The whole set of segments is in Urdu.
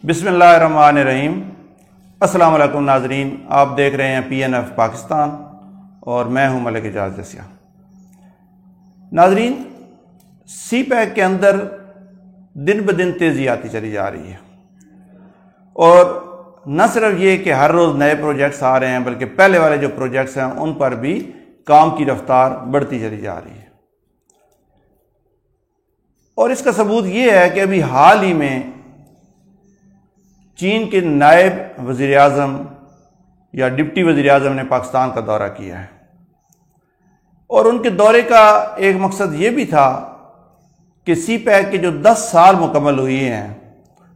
بسم اللہ الرحمن الرحیم۔ السلام علیکم ناظرین، آپ دیکھ رہے ہیں PNF پاکستان اور میں ہوں ملک اعجاز جسیہ۔ ناظرین، سی پیک کے اندر دن بدن تیزی آتی چلی جا رہی ہے، اور نہ صرف یہ کہ ہر روز نئے پروجیکٹس آ رہے ہیں بلکہ پہلے والے جو پروجیکٹس ہیں ان پر بھی کام کی رفتار بڑھتی چلی جا رہی ہے۔ اور اس کا ثبوت یہ ہے کہ ابھی حال ہی میں چین کے نائب وزیر اعظم یا ڈپٹی وزیر اعظم نے پاکستان کا دورہ کیا ہے، اور ان کے دورے کا ایک مقصد یہ بھی تھا کہ سی پیک کے جو 10 سال مکمل ہوئی ہیں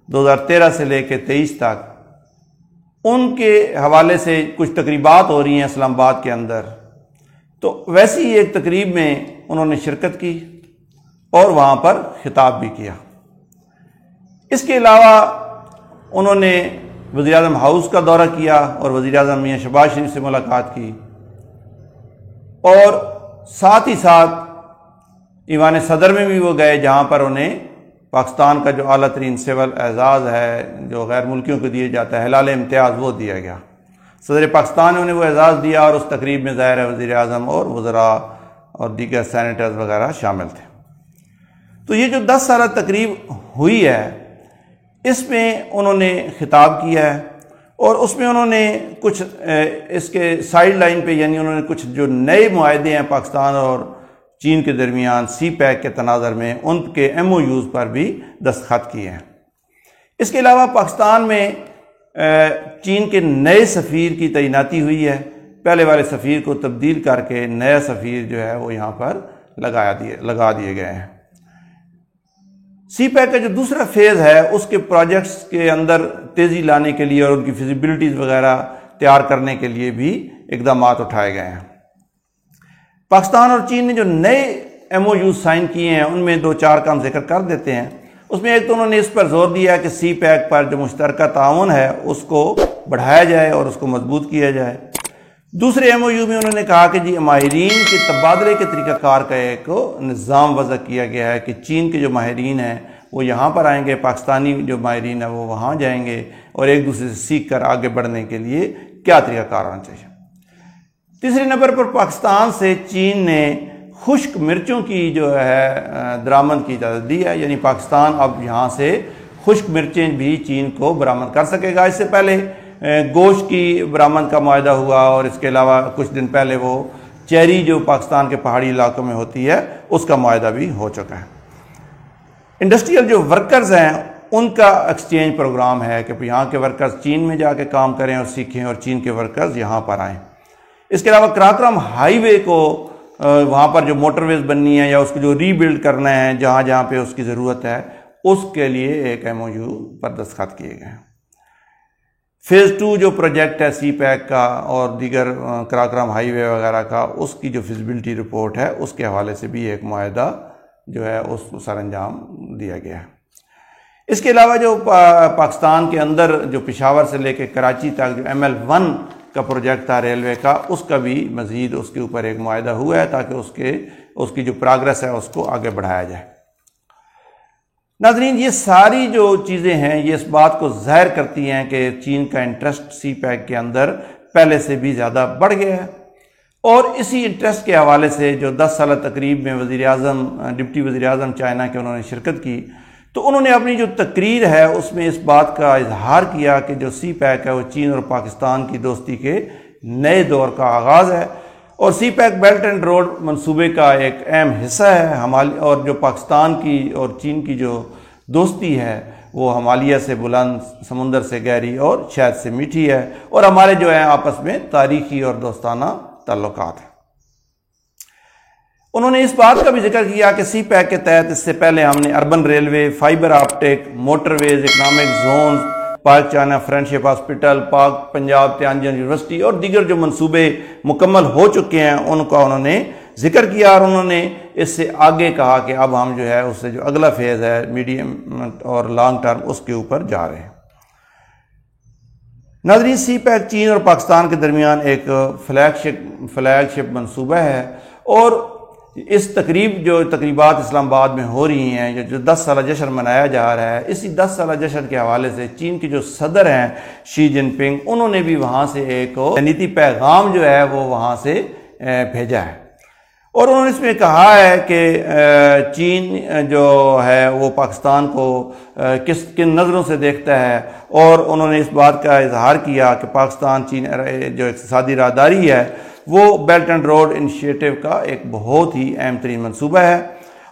2013 سے لے کے 23 تک، ان کے حوالے سے کچھ تقریبات ہو رہی ہیں اسلام آباد کے اندر، تو ویسی ہی ایک تقریب میں انہوں نے شرکت کی اور وہاں پر خطاب بھی کیا۔ اس کے علاوہ انہوں نے وزیر اعظم ہاؤس کا دورہ کیا اور وزیر اعظم میاں شہباز شریف سے ملاقات کی، اور ساتھ ہی ساتھ ایوان صدر میں بھی وہ گئے جہاں پر انہیں پاکستان کا جو اعلیٰ ترین سول اعزاز ہے جو غیر ملکیوں کو دیا جاتا ہے، ہلال امتیاز، وہ دیا گیا۔ صدر پاکستان نے انہیں وہ اعزاز دیا، اور اس تقریب میں ظاہر ہے وزیر اعظم اور وزراء اور دیگر سینیٹرز وغیرہ شامل تھے۔ تو یہ جو 10 سالہ تقریب ہوئی ہے، اس میں انہوں نے خطاب کیا ہے، اور اس میں انہوں نے کچھ اس کے سائیڈ لائن پہ، یعنی انہوں نے کچھ جو نئے معاہدے ہیں پاکستان اور چین کے درمیان سی پیک کے تناظر میں، ان کے MOUs پر بھی دستخط کیے ہیں۔ اس کے علاوہ پاکستان میں چین کے نئے سفیر کی تعیناتی ہوئی ہے، پہلے والے سفیر کو تبدیل کر کے نیا سفیر جو ہے وہ یہاں پر لگا دیے گئے ہیں۔ سی پیک کا جو دوسرا فیز ہے، اس کے پروجیکٹس کے اندر تیزی لانے کے لیے اور ان کی فیزیبلٹیز وغیرہ تیار کرنے کے لیے بھی اقدامات اٹھائے گئے ہیں۔ پاکستان اور چین نے جو نئے MOUs سائن کیے ہیں، ان میں 2-4 کا ہم ذکر کر دیتے ہیں۔ اس میں ایک تو انہوں نے اس پر زور دیا کہ سی پیک پر جو مشترکہ تعاون ہے اس کو بڑھایا جائے اور اس کو مضبوط کیا جائے۔ دوسرے MOU میں انہوں نے کہا کہ ماہرین کے تبادلے کے طریقہ کار کا ایک نظام وضع کیا گیا ہے کہ چین کے جو ماہرین ہیں وہ یہاں پر آئیں گے، پاکستانی جو ماہرین ہیں وہ وہاں جائیں گے، اور ایک دوسرے سے سیکھ کر آگے بڑھنے کے لیے کیا طریقہ کار ہونا چاہیے۔ تیسرے نمبر پر پاکستان سے چین نے خشک مرچوں کی جو ہے درآمد کی اجازت دی ہے، یعنی پاکستان اب یہاں سے خشک مرچیں بھی چین کو برآمد کر سکے گا۔ اس سے پہلے گوشت کی برآمد کا معاہدہ ہوا، اور اس کے علاوہ کچھ دن پہلے وہ چیری جو پاکستان کے پہاڑی علاقوں میں ہوتی ہے اس کا معاہدہ بھی ہو چکا ہے۔ انڈسٹریل جو ورکرز ہیں ان کا ایکسچینج پروگرام ہے کہ یہاں کے ورکرز چین میں جا کے کام کریں اور سیکھیں، اور چین کے ورکرز یہاں پر آئیں۔ اس کے علاوہ کراکرم ہائی وے کو وہاں پر جو موٹر ویز بننی ہے یا اس کو جو ری بلڈ کرنا ہے جہاں جہاں پہ اس کی ضرورت ہے، اس کے لیے ایک MOU پر دستخط کیے گئے ہیں۔ فیز 2 جو پروجیکٹ ہے سی پیک کا اور دیگر کراکرم ہائی وے وغیرہ کا، اس کی جو فیزیبلٹی رپورٹ ہے اس کے حوالے سے بھی ایک معاہدہ جو ہے اس کو سر انجام دیا گیا ہے۔ اس کے علاوہ جو پاکستان کے اندر جو پشاور سے لے کے کراچی تک جو ML1 کا پروجیکٹ تھا ریلوے کا، اس کا بھی مزید اس کے اوپر ایک معاہدہ ہوا ہے تاکہ اس کی جو پروگریس ہے اس کو آگے بڑھایا جائے۔ ناظرین، یہ ساری جو چیزیں ہیں یہ اس بات کو ظاہر کرتی ہیں کہ چین کا انٹرسٹ سی پیک کے اندر پہلے سے بھی زیادہ بڑھ گیا ہے، اور اسی انٹرسٹ کے حوالے سے جو 10 سالہ تقریب میں وزیر اعظم، ڈپٹی وزیر اعظم چائنا کے انہوں نے شرکت کی، تو انہوں نے اپنی جو تقریر ہے اس میں اس بات کا اظہار کیا کہ جو سی پیک ہے وہ چین اور پاکستان کی دوستی کے نئے دور کا آغاز ہے، اور سی پیک بیلٹ اینڈ روڈ منصوبے کا ایک اہم حصہ ہے، اور جو پاکستان کی اور چین کی جو دوستی ہے وہ ہمالیہ سے بلند، سمندر سے گہری اور شہد سے میٹھی ہے، اور ہمارے جو ہیں آپس میں تاریخی اور دوستانہ تعلقات ہیں۔ انہوں نے اس بات کا بھی ذکر کیا کہ سی پیک کے تحت اس سے پہلے ہم نے urban railway, fibre optic, motorways, economic zones, Pak China friendship hospital, Pak Punjab تیانجن university اور دیگر جو منصوبے مکمل ہو چکے ہیں ان کا انہوں نے ذکر کیا، اور انہوں نے اس سے آگے کہا کہ اب ہم جو ہے اس سے جو اگلا فیز ہے میڈیم اور لانگ ٹرم، اس کے اوپر جا رہے ہیں۔ ناظرین، سی پیک چین اور پاکستان کے درمیان ایک فلیگ شپ منصوبہ ہے، اور اس تقریبات اسلام آباد میں ہو رہی ہیں، جو 10 سالہ جشن منایا جا رہا ہے، اسی 10 سالہ جشن کے حوالے سے چین کے جو صدر ہیں شی جن پنگ، انہوں نے بھی وہاں سے ایک نیتی پیغام جو ہے وہ وہاں سے بھیجا ہے، اور انہوں نے اس میں کہا ہے کہ چین جو ہے وہ پاکستان کو کن نظروں سے دیکھتا ہے، اور انہوں نے اس بات کا اظہار کیا کہ پاکستان چین جو اقتصادی راہداری ہے وہ بیلٹ اینڈ روڈ انیشیٹو کا ایک بہت ہی اہم ترین منصوبہ ہے،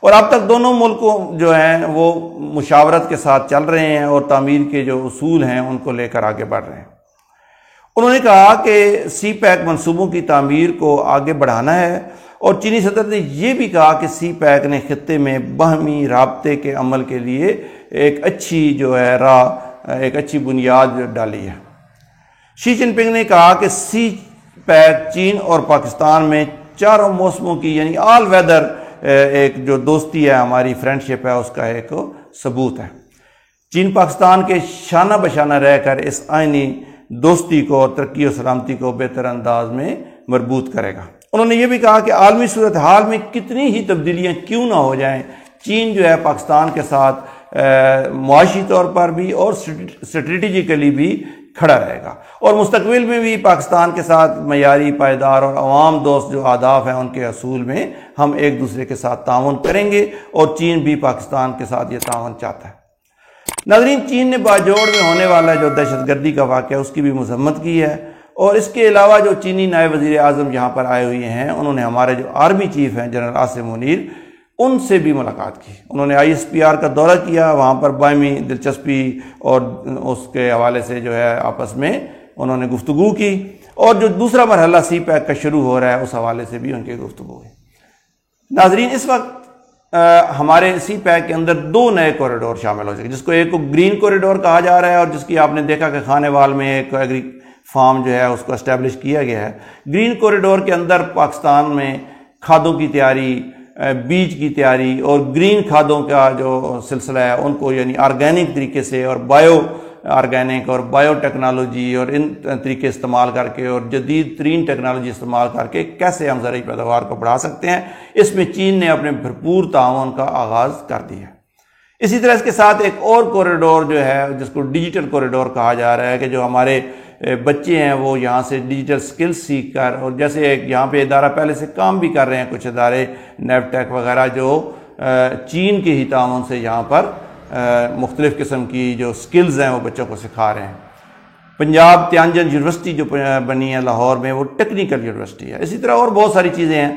اور اب تک دونوں ملکوں جو ہیں وہ مشاورت کے ساتھ چل رہے ہیں اور تعمیر کے جو اصول ہیں ان کو لے کر آگے بڑھ رہے ہیں۔ انہوں نے کہا کہ سی پیک منصوبوں کی تعمیر کو آگے بڑھانا ہے، اور چینی صدر نے یہ بھی کہا کہ سی پیک نے خطے میں باہمی رابطے کے عمل کے لیے ایک اچھی جو ہے ایک اچھی بنیاد ڈالی ہے۔ شی جن پنگ نے کہا کہ سی پیک چین اور پاکستان میں چاروں موسموں کی یعنی آل ویدر ایک جو دوستی ہے، ہماری فرینڈشپ ہے، اس کا ایک ثبوت ہے۔ چین پاکستان کے شانہ بشانہ رہ کر اس آئینی دوستی کو اور ترقی و سلامتی کو بہتر انداز میں مربوط کرے گا۔ انہوں نے یہ بھی کہا کہ عالمی صورتحال میں کتنی ہی تبدیلیاں کیوں نہ ہو جائیں، چین جو ہے پاکستان کے ساتھ معاشی طور پر بھی اور اسٹریٹجیکلی بھی کھڑا رہے گا، اور مستقبل میں بھی پاکستان کے ساتھ معیاری، پائیدار اور عوام دوست جو اہداف ہیں ان کے حصول میں ہم ایک دوسرے کے ساتھ تعاون کریں گے، اور چین بھی پاکستان کے ساتھ یہ تعاون چاہتا ہے۔ ناظرین، چین نے باجوڑ میں ہونے والا جو دہشت گردی کا واقعہ اس کی بھی مذمت کی ہے، اور اس کے علاوہ جو چینی نائب وزیر اعظم یہاں پر آئے ہوئے ہیں، انہوں نے ہمارے جو آرمی چیف ہیں جنرل عاصم منیر، ان سے بھی ملاقات کی۔ انہوں نے ISPR کا دورہ کیا، وہاں پر باہمی دلچسپی اور اس کے حوالے سے جو ہے آپس میں انہوں نے گفتگو کی، اور جو دوسرا مرحلہ سی پیک کا شروع ہو رہا ہے اس حوالے سے بھی ان کی گفتگو ہوئی۔ ناظرین، اس وقت ہمارے سی پیک کے اندر 2 نئے کوریڈور شامل ہو سکے، جس کو ایک کو گرین کوریڈور کہا جا رہا ہے، اور جس کی آپ نے دیکھا کہ خانے وال میں ایک ایگری فارم جو ہے اس کو اسٹیبلش کیا گیا ہے۔ گرین کوریڈور کے اندر پاکستان میں کھادوں کی تیاری، بیج کی تیاری اور گرین کھادوں کا جو سلسلہ ہے ان کو یعنی آرگینک طریقے سے اور بایو آرگینک اور بایو ٹیکنالوجی اور ان طریقے استعمال کر کے اور جدید ترین ٹیکنالوجی استعمال کر کے کیسے ہم زرعی پیداوار کو بڑھا سکتے ہیں، اس میں چین نے اپنے بھرپور تعاون کا آغاز کر دیا ہے۔ اسی طرح اس کے ساتھ ایک اور کوریڈور جو ہے جس کو ڈیجیٹل کوریڈور کہا جا رہا ہے، کہ جو ہمارے بچے ہیں وہ یہاں سے ڈیجیٹل سکل سیکھ کر، اور جیسے یہاں پہ ادارہ پہلے سے کام بھی کر رہے ہیں کچھ ادارے نیب ٹیک وغیرہ جو چین کے ہی تعاون سے یہاں پر مختلف قسم کی جو سکلز ہیں وہ بچوں کو سکھا رہے ہیں۔ پنجاب تیانجن یونیورسٹی جو بنی ہے لاہور میں، وہ ٹیکنیکل یونیورسٹی ہے۔ اسی طرح اور بہت ساری چیزیں ہیں۔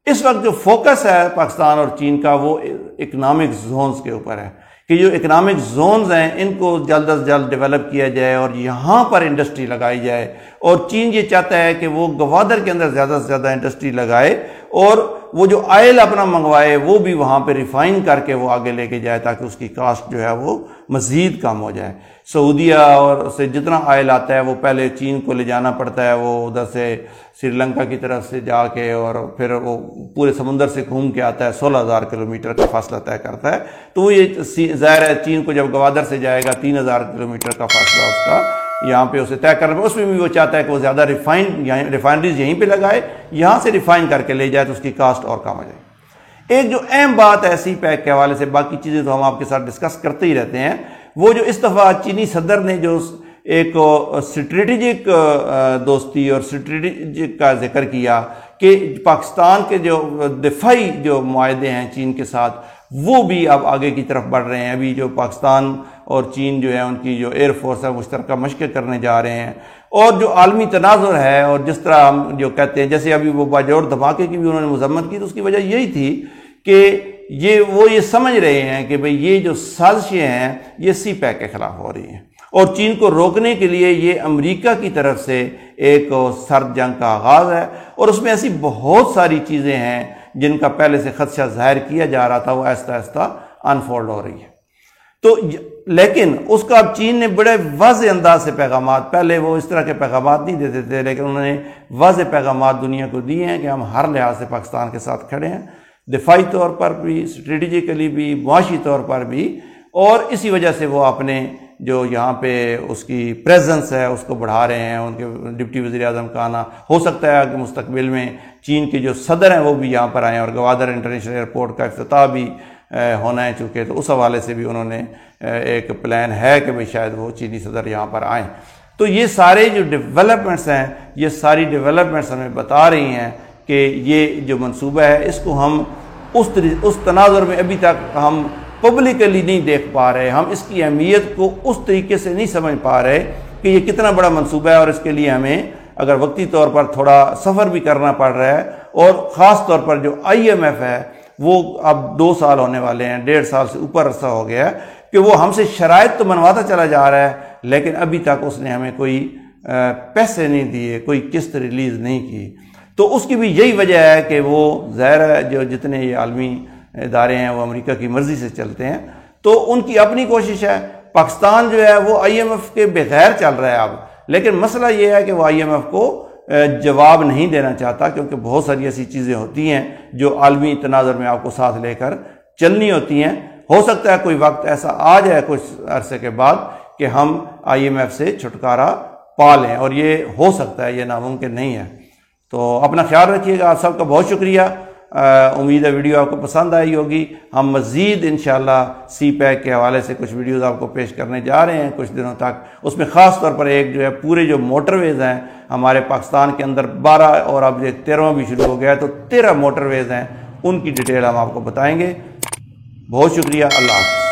اس وقت جو فوکس ہے پاکستان اور چین کا وہ اکنامک زونز کے اوپر ہے، کہ جو اکنامک زونز ہیں ان کو جلد از جلد ڈیولپ کیا جائے اور یہاں پر انڈسٹری لگائی جائے، اور چین یہ چاہتا ہے کہ وہ گوادر کے اندر زیادہ سے زیادہ انڈسٹری لگائے، اور وہ جو آئل اپنا منگوائے وہ بھی وہاں پہ ریفائن کر کے وہ آگے لے کے جائے، تاکہ اس کی کاسٹ جو ہے وہ مزید کم ہو جائے۔ سعودیہ اور سے جتنا آئل آتا ہے وہ پہلے چین کو لے جانا پڑتا ہے، وہ ادھر سے سری لنکا کی طرف سے جا کے اور پھر وہ پورے سمندر سے گھوم کے آتا ہے، 16,000 کلومیٹر کا فاصلہ طے کرتا ہے۔ تو وہ یہ ظاہر ہے چین کو جب گوادر سے جائے گا 3,000 کلومیٹر کا فاصلہ اس کا یہاں پہ اسے طے کرنا، اس میں بھی وہ چاہتا ہے کہ وہ زیادہ ریفائنریز یہیں پہ لگائے، یہاں سے ریفائن کر کے لے جائے تو اس کی کاسٹ اور کم ہو جائے۔ ایک جو اہم بات ہے سی پیک کے حوالے سے، باقی چیزیں تو ہم آپ کے ساتھ ڈسکس کرتے ہی رہتے ہیں، وہ جو اس دفعہ چینی صدر نے جو ایک اسٹریٹجک دوستی اور اسٹریٹجک کا ذکر کیا کہ پاکستان کے جو دفاعی جو معاہدے ہیں چین کے ساتھ وہ بھی اب آگے کی طرف بڑھ رہے ہیں۔ ابھی جو پاکستان اور چین جو ہے ان کی جو ایئر فورس ہے مشترکہ مشقیں کرنے جا رہے ہیں، اور جو عالمی تناظر ہے، اور جس طرح ہم جو کہتے ہیں جیسے ابھی وہ باجوڑ دھماکے کی بھی انہوں نے مذمت کی، تو اس کی وجہ یہی تھی کہ وہ یہ سمجھ رہے ہیں کہ بھئی یہ جو سازشیں ہیں یہ سی پیک کے خلاف ہو رہی ہیں، اور چین کو روکنے کے لیے یہ امریکہ کی طرف سے ایک سرد جنگ کا آغاز ہے، اور اس میں ایسی بہت ساری چیزیں ہیں جن کا پہلے سے خدشہ ظاہر کیا جا رہا تھا، وہ آہستہ آہستہ انفولڈ ہو رہی ہے۔ تو لیکن اس کا اب چین نے بڑے واضح انداز سے پیغامات، پہلے وہ اس طرح کے پیغامات نہیں دیتے تھے، لیکن انہوں نے واضح پیغامات دنیا کو دیے ہیں کہ ہم ہر لحاظ سے پاکستان کے ساتھ کھڑے ہیں، دفاعی طور پر بھی، اسٹریٹجیکلی بھی، معاشی طور پر بھی، اور اسی وجہ سے وہ اپنے جو یہاں پہ اس کی پریزنس ہے اس کو بڑھا رہے ہیں. ان کے ڈپٹی وزیر اعظم کا آنا ہو سکتا ہے کہ مستقبل میں چین کے جو صدر ہیں وہ بھی یہاں پر آئیں, اور گوادر انٹرنیشنل ایئرپورٹ کا افتتاح بھی ہونا ہے چونکہ, تو اس حوالے سے بھی انہوں نے ایک پلان ہے کہ شاید وہ چینی صدر یہاں پر آئیں. تو یہ سارے جو ڈیولپمنٹس ہیں, یہ ساری ڈیولپمنٹس ہمیں بتا رہی ہیں کہ یہ جو منصوبہ ہے اس کو ہم اس تناظر میں ابھی تک ہم پبلکلی نہیں دیکھ پا رہے, ہم اس کی اہمیت کو اس طریقے سے نہیں سمجھ پا رہے کہ یہ کتنا بڑا منصوبہ ہے, اور اس کے لیے ہمیں اگر وقتی طور پر تھوڑا سفر بھی کرنا پڑ رہا ہے, اور خاص طور پر جو IMF ہے وہ اب 2 سال ہونے والے ہیں, 1.5 سال سے اوپر عرصہ ہو گیا ہے کہ وہ ہم سے شرائط تو بنواتا چلا جا رہا ہے, لیکن ابھی تک اس نے ہمیں کوئی پیسے نہیں دیے, کوئی قسط ریلیز نہیں کی. تو اس کی بھی یہی وجہ ہے کہ وہ ظاہر ہے جو جتنے یہ عالمی ادارے ہیں وہ امریکہ کی مرضی سے چلتے ہیں, تو ان کی اپنی کوشش ہے. پاکستان جو ہے وہ IMF کے بغیر چل رہا ہے اب, لیکن مسئلہ یہ ہے کہ وہ IMF کو جواب نہیں دینا چاہتا, کیونکہ بہت ساری ایسی چیزیں ہوتی ہیں جو عالمی تناظر میں آپ کو ساتھ لے کر چلنی ہوتی ہیں. ہو سکتا ہے کوئی وقت ایسا آ جائے کچھ عرصے کے بعد کہ ہم IMF سے چھٹکارا پا لیں, اور یہ ہو سکتا ہے, یہ ناممکن نہیں ہے. تو اپنا خیال رکھیے گا. آپ سب کا بہت شکریہ. امید ہے ویڈیو آپ کو پسند آئی ہوگی. ہم مزید انشاءاللہ سی پیک کے حوالے سے کچھ ویڈیوز آپ کو پیش کرنے جا رہے ہیں کچھ دنوں تک. اس میں خاص طور پر ایک جو ہے پورے جو موٹر ویز ہیں ہمارے پاکستان کے اندر 12 اور اب یہ 13واں بھی شروع ہو گیا ہے, تو 13 موٹر ویز ہیں, ان کی ڈیٹیل ہم آپ کو بتائیں گے. بہت شکریہ. اللہ حافظ.